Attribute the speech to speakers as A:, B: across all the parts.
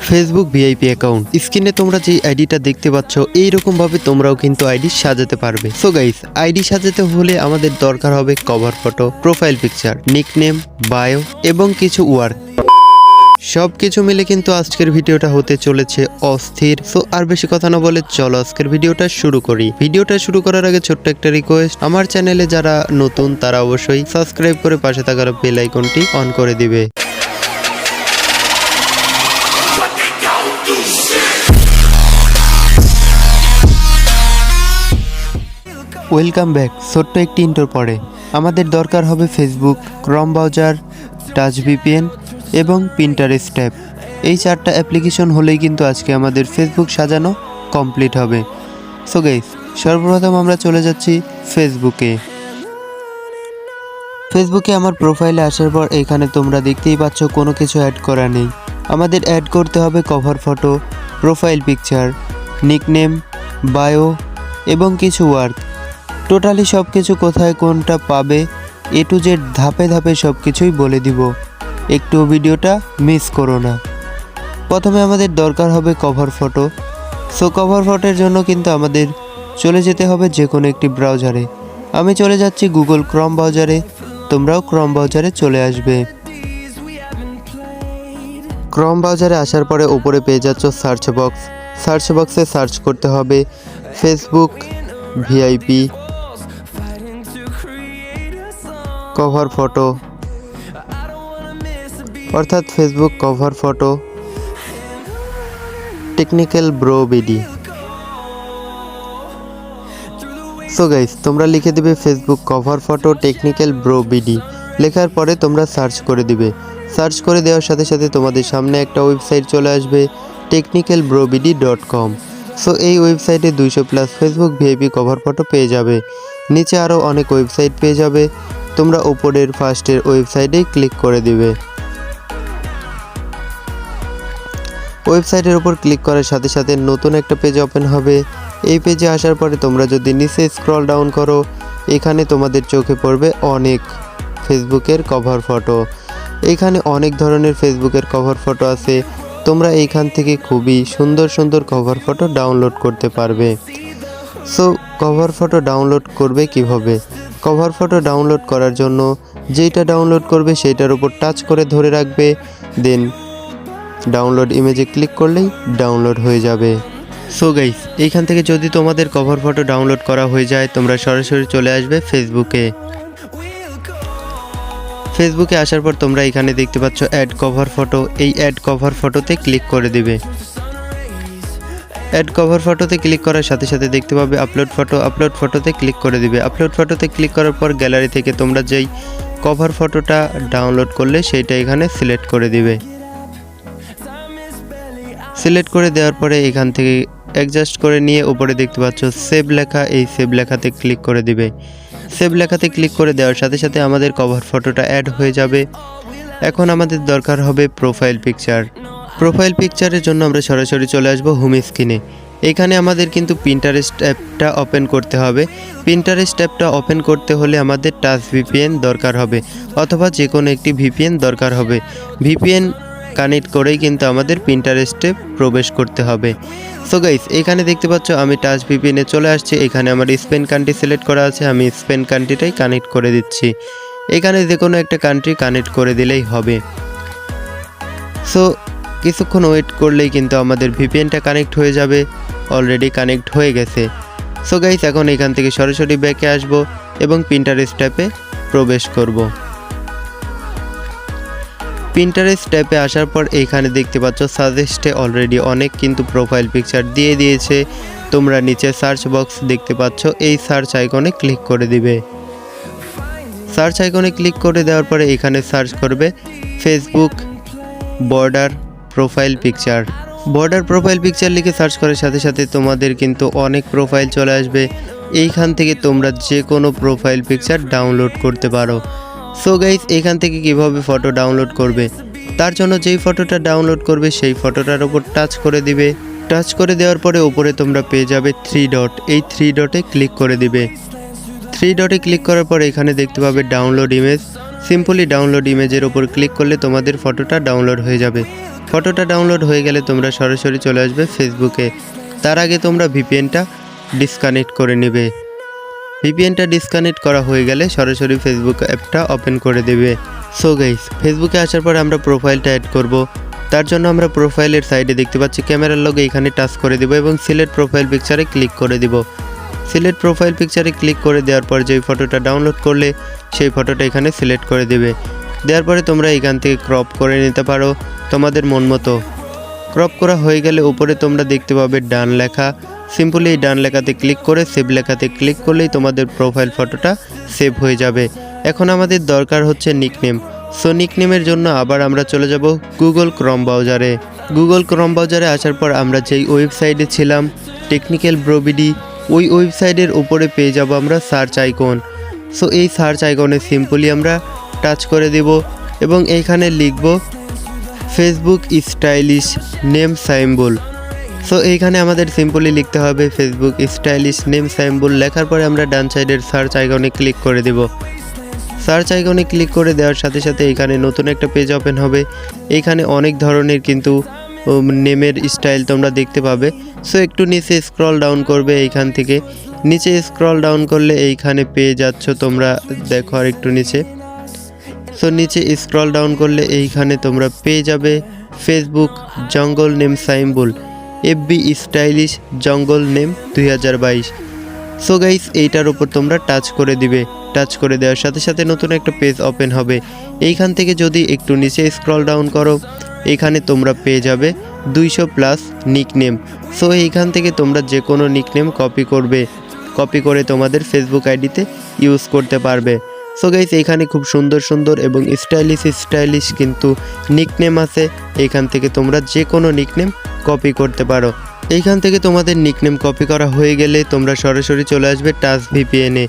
A: Facebook VIP account. স্ক্রিনে তোমরা যে আইডিটা দেখতে পাচ্ছ এইরকম ভাবে তোমরাও কিন্তু আইডি সাজাতে পারবে। সো গাইস, আইডি সাজাতে হলে আমাদের দরকার হবে cover photo, profile picture, nickname, bio এবং কিছু ওয়ার্ক। সবকিছু মিলে কিন্তু আজকের ভিডিওটা হতে চলেছে অস্থির। সো আর বেশি কথা না বলে চলো আজকের ভিডিওটা শুরু করি। ভিডিওটা শুরু করার আগে ছোট্ট একটা রিকোয়েস্ট, আমার চ্যানেলে যারা নতুন তারা অবশ্যই সাবস্ক্রাইব করে পাশে থাকা বেল আইকনটি অন করে দিবে। Welcome back. ছোট্ট একটি ইন্টোর পরে আমাদের দরকার হবে ফেসবুক, ক্রম ব্রাউজার, টাচ ভিপিএন এবং পিন্টারেস্ট ট্যাব। এই চারটা অ্যাপ্লিকেশন হলেই কিন্তু আজকে আমাদের ফেসবুক সাজানো কমপ্লিট হবে। সো গাইস, সর্বপ্রথম আমরা চলে যাচ্ছি ফেসবুকে। ফেসবুকে আমার প্রোফাইলে আসার পর এখানে তোমরা দেখতেই পাচ্ছ কোনো কিছু অ্যাড করা নেই। আমাদের অ্যাড করতে হবে cover photo, profile picture, nickname, bio এবং কিছু ওয়ার্ক। টোটালি সব কিছু কোথায় কোনটা পাবে এ টু জেড ধাপে ধাপে সব কিছুই বলে দিব, একটু ভিডিওটা মিস করো না। প্রথমে আমাদের দরকার হবে কভার ফটো। সো কভার ফটোর জন্য কিন্তু আমাদের চলে যেতে হবে যে কোনো একটি ব্রাউজারে। আমি চলে যাচ্ছি গুগল ক্রম ব্রাউজারে, তোমরাও ক্রম ব্রাউজারে চলে আসবে। ক্রম ব্রাউজারে আসার পরে উপরে পেয়ে যাচ্ছ সার্চ বক্স। সার্চ বক্সে সার্চ করতে হবে ফেসবুক ভিআইপি কভার ফটো, অর্থাৎ Facebook cover photo technical bro BD. So guys, তোমরা লিখে দিবে Facebook cover photo technical bro BD. লেখার পরে তোমরা সার্চ করে দিবে। সার্চ করে দেওয়ার সাথে সাথে তোমাদের সামনে একটা ওয়েবসাইট চলে আসবে, technicalbrobidi.com। সো এই ওয়েবসাইটে 200+ ফেসবুক ভিআইপি কভার ফটো পেয়ে যাবে। নিচে আরও অনেক ওয়েবসাইট পেয়ে যাবে, তোমরা উপরের ফার্স্টের ওয়েবসাইটেই ক্লিক করে দিবে। ওয়েবসাইটের উপর ক্লিক করার সাথে সাথে নতুন একটা পেজ ওপেন হবে। এই পেজে আসার পরে তোমরা যদি নিচে স্ক্রল ডাউন করো, এখানে তোমাদের চোখে পড়বে অনেক ফেসবুকের কভার ফটো। এখানে অনেক ধরনের ফেসবুকের কভার ফটো আছে, তোমরা এইখান থেকে খুবই সুন্দর সুন্দর কভার ফটো ডাউনলোড করতে পারবে। সো কভার ফটো ডাউনলোড করবে কিভাবে? কভার ফটো ডাউনলোড করার জন্য যেটা ডাউনলোড করবে সেইটার উপর টাচ করে ধরে রাখবে, দেন ডাউনলোড ইমেজে ক্লিক করলেই ডাউনলোড হয়ে যাবে। সো গাইস, এইখান থেকে যদি তোমাদের কভার ফটো ডাউনলোড করা হয়ে যায়, তোমরা সরাসরি চলে আসবে ফেসবুকে। ফেসবুকে আসার পর তোমরা এখানে দেখতে পাচ্ছ অ্যাড কভার ফটো। এই অ্যাড কভার ফটোতে ক্লিক করে দিবে। অ্যাড কভার ফটোতে ক্লিক করার সাথে সাথে দেখতে পাবে আপলোড ফটো। আপলোড ফটোতে ক্লিক করে দিবে। আপলোড ফটোতে ক্লিক করার পর গ্যালারি থেকে তোমরা যেই কভার ফটোটা ডাউনলোড করলে সেইটা এখানে সিলেক্ট করে দিবে। সিলেক্ট করে দেওয়ার পরে এখান থেকে অ্যাডজাস্ট করে নিয়ে উপরে দেখতে পাচ্ছ সেভ লেখা, এই সেভ লেখাতে ক্লিক করে দিবে। সেভ লেখাতে ক্লিক করে দেওয়ার সাথে সাথে আমাদের কভার ফটোটা অ্যাড হয়ে যাবে। এখন আমাদের দরকার হবে প্রোফাইল পিকচার। প্রোফাইল পিকচারের জন্য আমরা সরাসরি চলে আসব হোম স্ক্রিনে। এখানে আমাদের কিন্তু পিন্টারেস্ট অ্যাপটা ওপেন করতে হবে। পিন্টারেস্ট অ্যাপটা ওপেন করতে হলে আমাদের টাচ ভিপিএন দরকার হবে, অথবা যে কোনো একটি ভিপিএন দরকার হবে। ভিপিএন কানেক্ট করেই কিন্তু আমাদের পিন্টারেস্টে প্রবেশ করতে হবে। সো গাইস, এখানে দেখতে পাচ্ছ আমি টাচ ভিপিএনে চলে আসছি। এখানে আমার স্পেন কান্ট্রি সিলেক্ট করা আছে, আমি স্পেন কান্ট্রিটাই কানেক্ট করে দিচ্ছি। এখানে যে কোনো একটা কান্ট্রি কানেক্ট করে দিলেই হবে। সো কিছুক্ষণ ওয়েট করলেই কিন্তু আমাদের ভিপিএনটা কানেক্ট হয়ে যাবে। অলরেডি কানেক্ট হয়ে গেছে। সো গাইস, এখন এখান থেকে সরাসরি ব্যাকে আসব এবং পিন্টারেস্ট ট্যাবে প্রবেশ করব। পিন্টারেস্ট ট্যাবে আসার পর এইখানে দেখতে পাচ্ছ সাজেস্টে অলরেডি অনেক কিন্তু প্রোফাইল পিকচার দিয়ে দিয়েছে। তোমরা নিচে সার্চ বক্স দেখতে পাচ্ছ, এই সার্চ আইকনে ক্লিক করে দিবে। সার্চ আইকনে ক্লিক করে দেওয়ার পরে এখানে সার্চ করবে Facebook border profile picture. Border profile picture লিখে সার্চ করার সাথে সাথে তোমাদের কিন্তু অনেক প্রোফাইল চলে আসবে। এইখান থেকে তোমরা যে কোনো প্রোফাইল পিকচার ডাউনলোড করতে পারো। সো গাইস, এখান থেকে কিভাবে ফটো ডাউনলোড করবে, তার জন্য যেই ফটোটা ডাউনলোড করবে সেই ফটোটার উপর টাচ করে দিবে। টাচ করে দেওয়ার পরে উপরে তোমরা পেয়ে যাবে 3 ডট। এই 3 ডটে ক্লিক করে দিবে। 3 ডটে ক্লিক করার পর এখানে দেখতে পাবে ডাউনলোড ইমেজ। সিম্পলি ডাউনলোড ইমেজের উপর ক্লিক করলে তোমাদের ফটোটা ডাউনলোড হয়ে যাবে। ফটোটা ডাউনলোড হয়ে গেলে তোমরা সরাসরি চলে আসবে ফেসবুকে। তার আগে তোমরা ভিপিএনটা ডিসকানেক্ট করে নেবে। ভিপিএনটা ডিসকানেক্ট করা হয়ে গেলে সরাসরি ফেসবুক অ্যাপটা ওপেন করে দেবে। সো গাইস, ফেসবুকে আসার পর আমরা প্রোফাইলটা অ্যাড করব। তার জন্য আমরা প্রোফাইলের সাইডে দেখতে পাচ্ছি ক্যামেরার লগে এখানে টাচ করে দেব এবং সিলেক্ট প্রোফাইল পিকচারে ক্লিক করে দেব। সিলেক্ট প্রোফাইল পিকচারে ক্লিক করে দেওয়ার পর যেই ফটোটা ডাউনলোড করলে সেই ফটোটা এখানে সিলেক্ট করে দেবে। দেওয়ার পরে তোমরা এখান থেকে ক্রপ করে নিতে পারো তোমাদের মন মতো। ক্রপ করা হয়ে গেলে উপরে তোমরা দেখতে পাবে ডান লেখা। সিম্পলি এই ডান লেখাতে ক্লিক করে সেভ লেখাতে ক্লিক করলেই তোমাদের প্রোফাইল ফটোটা সেভ হয়ে যাবে। এখন আমাদের দরকার হচ্ছে নিকনেম। সো নিকনেমের জন্য আবার আমরা চলে যাব গুগল ক্রোম ব্রাউজারে। গুগল ক্রোম ব্রাউজারে আসার পর আমরা যেই ওয়েবসাইটে ছিলাম টেকনিক্যাল ব্রোবিডি, ওই ওয়েবসাইটের উপরে পেয়ে যাব আমরা সার্চ আইকন। সো এই সার্চ আইকনে সিম্পলি আমরা টাচ করে দেব এবং এইখানে লিখব ফেসবুক স্টাইলিশ নেম সাইম্বল। সো এইখানে আমাদের সিম্পলি লিখতে হবে ফেসবুক স্টাইলিশ নেম সাইম্বল। লেখার পরে আমরা ডান সাইডের সার্চ আইকনে ক্লিক করে দেব। সার্চ আইকনে ক্লিক করে দেওয়ার সাথে সাথে এখানে নতুন একটা পেজ ওপেন হবে। এইখানে অনেক ধরনের কিন্তু নেমের স্টাইল তোমরা দেখতে পাবে। সো একটু নিচে স্ক্রল ডাউন করবে। এইখান থেকে নিচে স্ক্রল ডাউন করলে এইখানে পেয়ে যাচ্ছ তোমরা, দেখো আর একটু নিচে। সো নিচে স্ক্রল ডাউন করলে এইখানে তোমরা পেয়ে যাবে ফেসবুক জঙ্গল নেম সাইম্বল এফবি স্টাইলিশ জঙ্গল নেম 2022। সো গাইস, এইটার উপর তোমরা টাচ করে দিবে। টাচ করে দেওয়ার সাথে সাথে নতুন একটা পেজ ওপেন হবে। এইখান থেকে যদি একটু নিচে স্ক্রল ডাউন করো এইখানে তোমরা পেয়ে যাবে 200+ নিকনেম। সো এইখান থেকে তোমরা যে কোনো নিকনেম কপি করবে, কপি করে তোমাদের ফেসবুক আইডিতে ইউজ করতে পারবে। সো গাইস, এইখানে খুব সুন্দর সুন্দর এবং স্টাইলিশ কিন্তু নিকনেম আছে। এইখান থেকে তোমরা যে কোনো নিকনেম কপি করতে পারো। এইখান থেকে তোমাদের নিকনেম কপি করা হয়ে গেলে তোমরা সরাসরি চলে আসবে টাচ ভিপিএনে।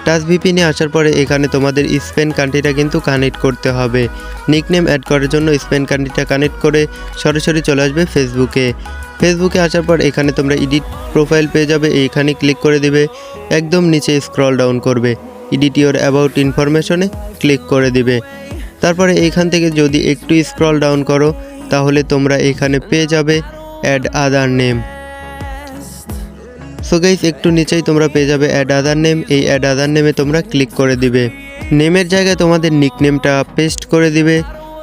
A: টাচ ভিপিএনে আসার পরে এখানে তোমাদের স্পেন কান্ট্রিটা কিন্তু কানেক্ট করতে হবে। নিকনেম অ্যাড করার জন্য স্পেন কান্ট্রিটা কানেক্ট করে সরাসরি চলে আসবে ফেসবুকে। ফেসবুকে আসার পর এখানে তোমরা এডিট প্রোফাইল পেয়ে যাবে। এইখানে ক্লিক করে দিবে, একদম নিচে স্ক্রল ডাউন করবে, এডিট ইওর অ্যাবাউট ইনফরমেশনে ক্লিক করে দিবে। তারপরে এইখান থেকে যদি একটু স্ক্রল ডাউন করো তাহলে তোমরা এখানে পেয়ে যাবে add other name. So guys, একটু নিচেই তোমরা পেয়ে যাবে অ্যাড আদার নেম। এই অ্যাড আদার নেমে তোমরা ক্লিক করে দিবে। নেমের জায়গায় তোমাদের নিকনেমটা পেস্ট করে দিবে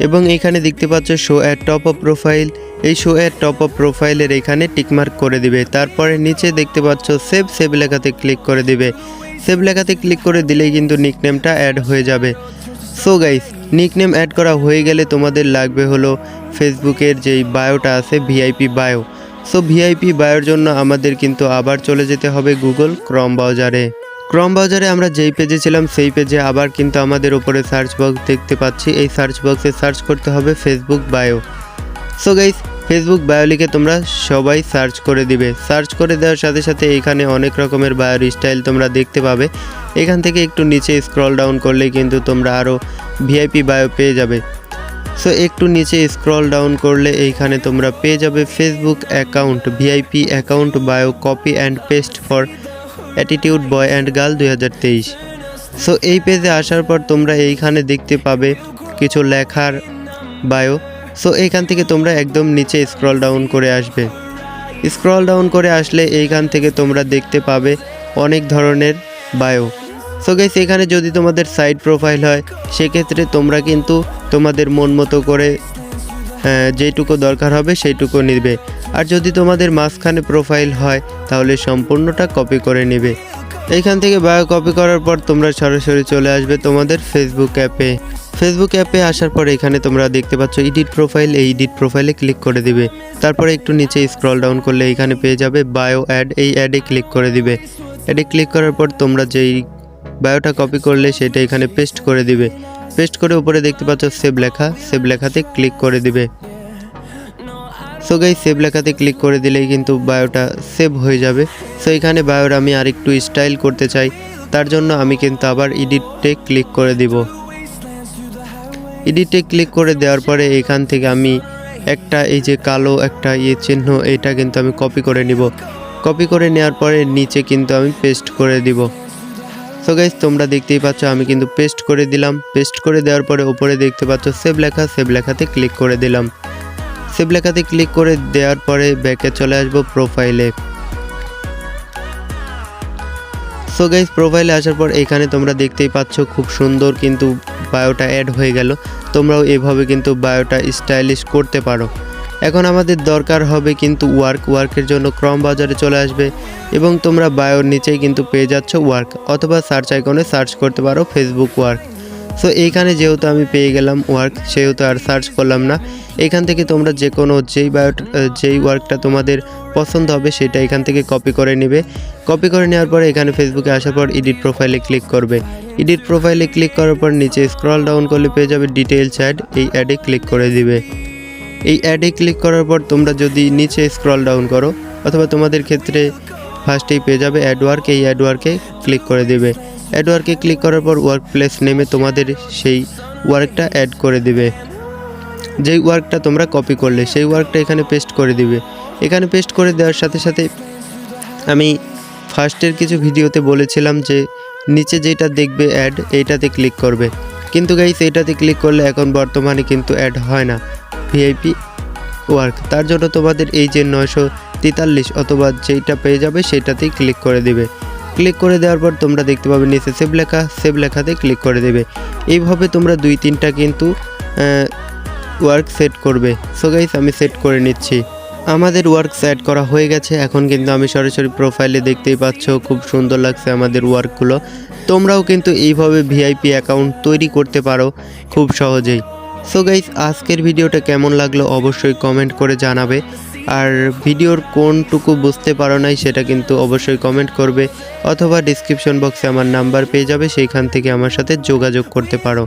A: এবং এখানে দেখতে পাচ্ছ show at top of profile. এই শো অ্যাট টপ অফ প্রোফাইলের এখানে টিকমার্ক করে দিবে। তারপরে নিচে দেখতে পাচ্ছ সেভ লেখাতে ক্লিক করে দিবে। সেভ লেখাতে ক্লিক করে দিলেই কিন্তু নিকনেমটা অ্যাড হয়ে যাবে। সো গাইস, নিকনেম অ্যাড করা হয়ে গেলে তোমাদের লাগবে হলো ফেসবুকের যেই বায়োটা আছে ভিআইপি বায়ো। সো ভিআইপি বায়োর জন্য আমাদের কিন্তু আবার চলে যেতে হবে গুগল ক্রোম ব্রাউজারে। ক্রোম ব্রাউজারে আমরা যেই পেজে ছিলাম সেই পেজে আবার কিন্তু আমাদের উপরে সার্চ বক্স দেখতে পাচ্ছি। এই সার্চ বক্সে সার্চ করতে হবে Facebook bio. So guys, Facebook bio লিখে তোমরা সবাই সার্চ করে দিবে। সার্চ করে দেওয়ার সাথে সাথে এইখানে অনেক রকমের বায়োর স্টাইল তোমরা দেখতে পাবে। এখান থেকে একটু নিচে স্ক্রল ডাউন করলেই কিন্তু তোমরা আরও ভিআইপি বায়ো পেয়ে যাবে। সো একটু নিচে স্ক্রল ডাউন করলে এইখানে তোমরা পেয়ে যাবে Facebook account VIP account bio copy and paste for attitude boy and girl 2023। So এই পেজে আসার পর তোমরা এইখানে দেখতে পাবে কিছু লেখার বায়ো। সো এইখান থেকে তোমরা একদম নিচে স্ক্রল ডাউন করে আসবে। স্ক্রল ডাউন করে আসলে এইখান থেকে তোমরা দেখতে পাবে অনেক ধরনের বায়ো। সো গাইস, এখানে যদি তোমাদের সাইড প্রোফাইল হয় সেক্ষেত্রে তোমরা কিন্তু তোমাদের মন মতো করে যেইটুকু দরকার হবে সেইটুকু নেবে। আর যদি তোমাদের মাঝখানে প্রোফাইল হয় তাহলে সম্পূর্ণটা কপি করে নেবে। এইখান থেকে বায়ো কপি করার পর তোমরা সরাসরি চলে আসবে তোমাদের ফেসবুক অ্যাপে। ফেসবুক অ্যাপে আসার পর এখানে তোমরা দেখতে পাচ্ছ এডিট প্রোফাইল। এই এডিট প্রোফাইলে ক্লিক করে দিবে। তারপরে একটু নিচে স্ক্রল ডাউন করলে এইখানে পেয়ে যাবে বায়ো অ্যাড। এই অ্যাডে ক্লিক করে দিবে। অ্যাডে ক্লিক করার পর তোমরা যেই বায়োটা কপি করলে সেটা এখানে পেস্ট করে দিবে। পেস্ট করে উপরে দেখতে পাচ্ছ সেভ লেখা, সেভ লেখাতে ক্লিক করে দিবে। সো গাইস, সেভ লেখাতে ক্লিক করে দিলেই কিন্তু বায়োটা সেভ হয়ে যাবে। সো এখানে বায়োর আমি আরেকটু স্টাইল করতে চাই, তার জন্য আমি কিন্তু আবার এডিটে ক্লিক করে দিব। এডিটে ক্লিক করে দেওয়ার পরে এখান থেকে আমি একটা এই যে কালো একটা চিহ্ন এটা কিন্তু আমি কপি করে নিব। কপি করে নেওয়ার পরে নিচে কিন্তু আমি পেস্ট করে দিব। সো গাইস, তোমরা দেখতেই পাচ্ছ আমি কিন্তু পেস্ট করে দিলাম। পেস্ট করে দেওয়ার পরে উপরে দেখতে পাচ্ছ সেভ লেখা, সেভ লেখাতে ক্লিক করে দিলাম। সেভ লেখাতে ক্লিক করে দেওয়ার পরে ব্যাকে চলে আসবো প্রোফাইলে। সো গাইস, প্রোফাইলে আসার পর এখানে তোমরা দেখতেই পাচ্ছ খুব সুন্দর কিন্তু বায়োটা অ্যাড হয়ে গেল। তোমরাও এভাবে কিন্তু বায়োটা স্টাইলিশ করতে পারো। এখন আমাদের দরকার হবে কিন্তু ওয়ার্কের জন্য ক্রম বাজারে চলে আসবে এবং তোমরা বায়োর নিচেই কিন্তু পেয়ে যাচ্ছ ওয়ার্ক, অথবা সার্চ আইকনে সার্চ করতে পারো ফেসবুক ওয়ার্ক। সো এইখানে যেহেতু আমি পেয়ে গেলাম ওয়ার্ক, সেহেতু আর সার্চ করলাম না। এখান থেকে তোমরা যে কোনো যেই ওয়ার্কটা তোমাদের পছন্দ হবে সেটা এখান থেকে কপি করে নেবে। কপি করে নেওয়ার পরে এখানে ফেসবুকে আসার পর এডিট প্রোফাইলে ক্লিক করবে। এডিট প্রোফাইলে ক্লিক করার পর নিচে স্ক্রল ডাউন করলে পেয়ে যাবে ডিটেইলস অ্যাড, এই অ্যাডে ক্লিক করে দিবে। এই অ্যাডে ক্লিক করার পর তোমরা যদি নিচে স্ক্রল ডাউন করো, অথবা তোমাদের ক্ষেত্রে ফার্স্টেই পেয়ে যাবে অ্যাড ওয়ার্ক, এই অ্যাড ওয়ার্কে ক্লিক করে দিবে। অ্যাড ওয়ার্কে ক্লিক করার পর ওয়ার্ক প্লেস নেমে তোমাদের সেই ওয়ার্কটা অ্যাড করে দিবে। যেই ওয়ার্কটা তোমরা কপি করলে সেই ওয়ার্কটা এখানে পেস্ট করে দিবে। এখানে পেস্ট করে দেওয়ার সাথে সাথে আমি ফার্স্টের কিছু ভিডিওতে বলেছিলাম যে নিচে যেটা দেখবে অ্যাড, এইটাতে ক্লিক করবে। কিন্তু গাইস, এইটাতে ক্লিক করলে এখন বর্তমানে কিন্তু অ্যাড হয় না ভিআইপি ওয়ার্ক। তার জন্য তোমাদের এই যে 943 অথবা যেইটা পেয়ে যাবে সেটাতেই ক্লিক করে দিবে। ক্লিক করে দেওয়ার পর তোমরা দেখতে পাবে নিচে সেভ লেখাতে ক্লিক করে দেবে। এইভাবে তোমরা 2-3টা কিন্তু ওয়ার্ক সেট করবে। সো গাইস, আমি সেট করে নিচ্ছি। আমাদের ওয়ার্ক সেট করা হয়ে গেছে। এখন কিন্তু আমি সরাসরি প্রোফাইলে দেখতেই পাচ্ছ খুব সুন্দর লাগছে আমাদের ওয়ার্কগুলো। তোমরাও কিন্তু এইভাবে ভিআইপি অ্যাকাউন্ট তৈরি করতে পারো খুব সহজেই। সো গাইস, আজকের ভিডিওটা কেমন লাগলো অবশ্যই কমেন্ট করে জানাবে। আর ভিডিওর কোনটুকু বুঝতে পারো নাই সেটা কিন্তু অবশ্যই কমেন্ট করবে, অথবা ডিসক্রিপশন বক্সে আমার নাম্বার পেয়ে যাবে, সেইখান থেকে আমার সাথে যোগাযোগ করতে পারো।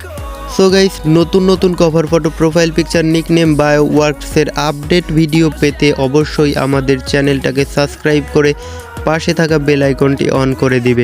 A: সো গাইস, নতুন cover photo, profile picture, nickname, bio, ওয়ার্কসের আপডেট ভিডিও পেতে অবশ্যই আমাদের চ্যানেলটাকে সাবস্ক্রাইব করে পাশে থাকা বেল আইকনটি অন করে দিবে।